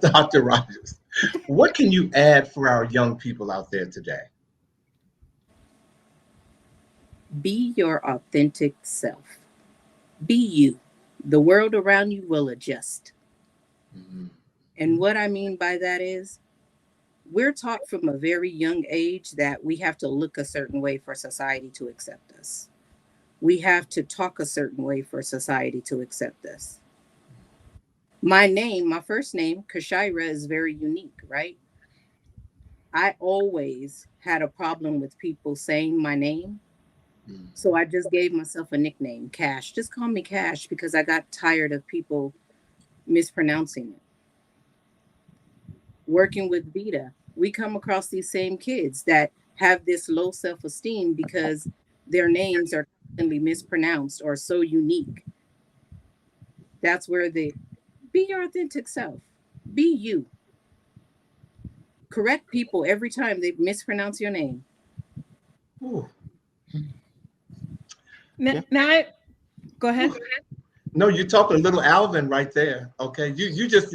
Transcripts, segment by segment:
Dr. Rodgers, what can you add for our young people out there today? Be your authentic self. Be you. The world around you will adjust. Mm-hmm. And what I mean by that is, we're taught from a very young age that we have to look a certain way for society to accept us. We have to talk a certain way for society to accept us. My name, my first name, Kashira, is very unique, right? I always had a problem with people saying my name. So I just gave myself a nickname, Cash. Just call me Cash because I got tired of people mispronouncing it. Working with Vita, we come across these same kids that have this low self-esteem because their names are constantly mispronounced or so unique. That's where the be your authentic self. Be you. Correct people every time they mispronounce your name. Ooh. Now, go ahead. No, you're talking little Alvin right there. Okay, you just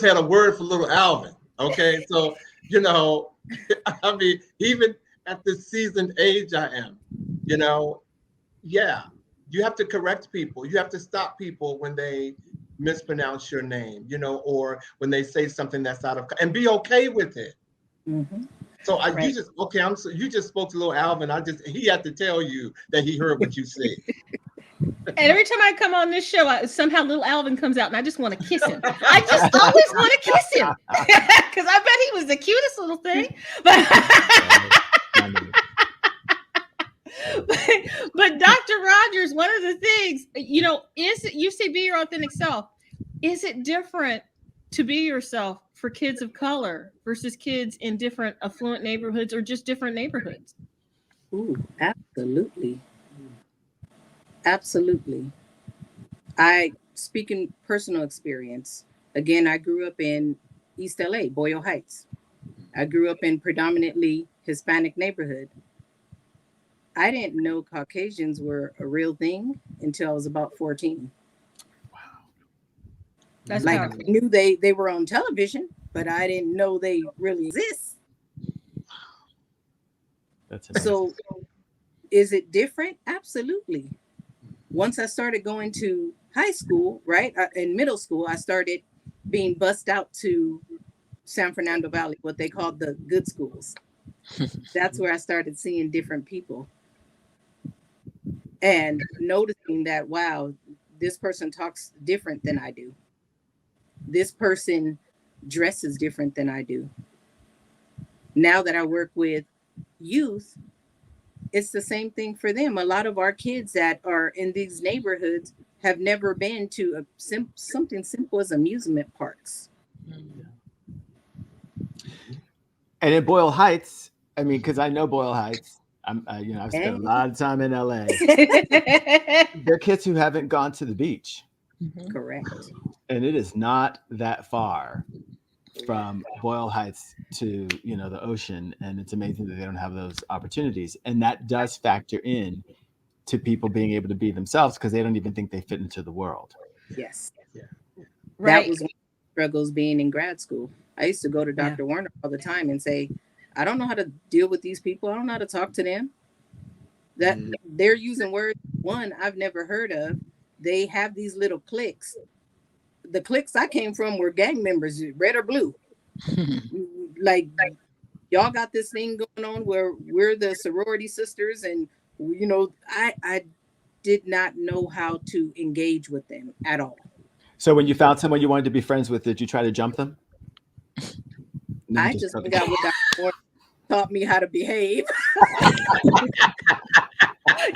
had a word for little Alvin. Okay, so I mean, even at the seasoned age I am, yeah, you have to correct people. You have to stop people when they mispronounce your name, or when they say something that's out of, and be okay with it. Mm-hmm. So Right. you just spoke to little Alvin. He had to tell you that he heard what you said. And every time I come on this show, somehow little Alvin comes out and I just want to kiss him. I just always want to kiss him because I bet he was the cutest little thing. But Dr. Rodgers, one of the things, you say be your authentic self. Is it different to be yourself for kids of color versus kids in different affluent neighborhoods or just different neighborhoods? Ooh, absolutely. Absolutely. I speak in personal experience. Again, I grew up in East LA, Boyle Heights. I grew up in predominantly Hispanic neighborhood. I didn't know Caucasians were a real thing until I was about 14. Wow. That's like powerful. I knew they were on television, but I didn't know they really exist. That's amazing. So is it different? Absolutely. Once I started going to high school, right, in middle school, I started being bussed out to San Fernando Valley, what they called the good schools. That's where I started seeing different people and noticing that, wow, this person talks different than I do. This person dresses different than I do. Now that I work with youth, it's the same thing for them. A lot of our kids that are in these neighborhoods have never been to something simple as amusement parks. And in Boyle Heights, I mean, because I know Boyle Heights, I've spent a lot of time in LA. There are kids who haven't gone to the beach. Correct. And it is not that far from Boyle Heights to, the ocean. And it's amazing that they don't have those opportunities. And that does factor in to people being able to be themselves because they don't even think they fit into the world. Yes. Yeah. Right. That was one of the struggles being in grad school. I used to go to Dr. Warner all the time and say, I don't know how to deal with these people. I don't know how to talk to them. That they're using words, one, I've never heard of. They have these little cliques. The cliques I came from were gang members, red or blue. like y'all got this thing going on where we're the sorority sisters, and I did not know how to engage with them at all. So when you found someone you wanted to be friends with, did you try to jump them? No, I just got what Dr. Warner taught me how to behave.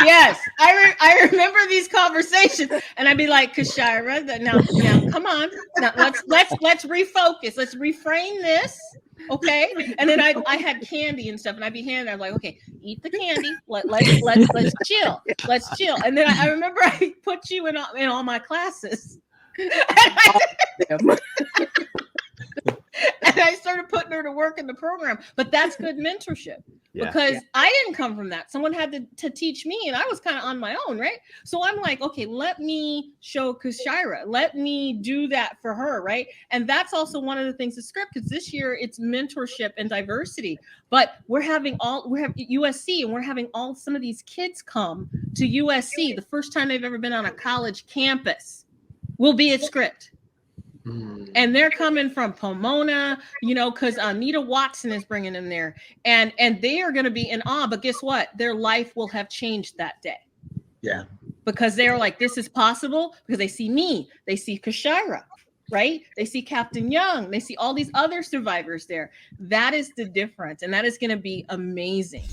Yes, I remember these conversations, and I'd be like, Kashira, now come on, now let's refocus, let's reframe this, okay? And then I had candy and stuff, and I'd be handing, I'm like, okay, eat the candy, let's chill. And then I remember I put you in all my classes. And I started putting her to work in the program. But that's good mentorship. because I didn't come from that. Someone had to teach me, and I was kind of on my own, right? So I'm like, okay, let me show Kashira. Let me do that for her, right? And that's also one of the things the script, because this year it's mentorship and diversity. But we have USC, and we're having some of these kids come to USC. The first time they've ever been on a college campus will be at script. And they're coming from Pomona, because Anita Watson is bringing them there. And they are going to be in awe. But guess what? Their life will have changed that day. Yeah. Because they're like, this is possible, because they see me. They see Kashira, right? They see Captain Young. They see all these other survivors there. That is the difference. And that is going to be amazing.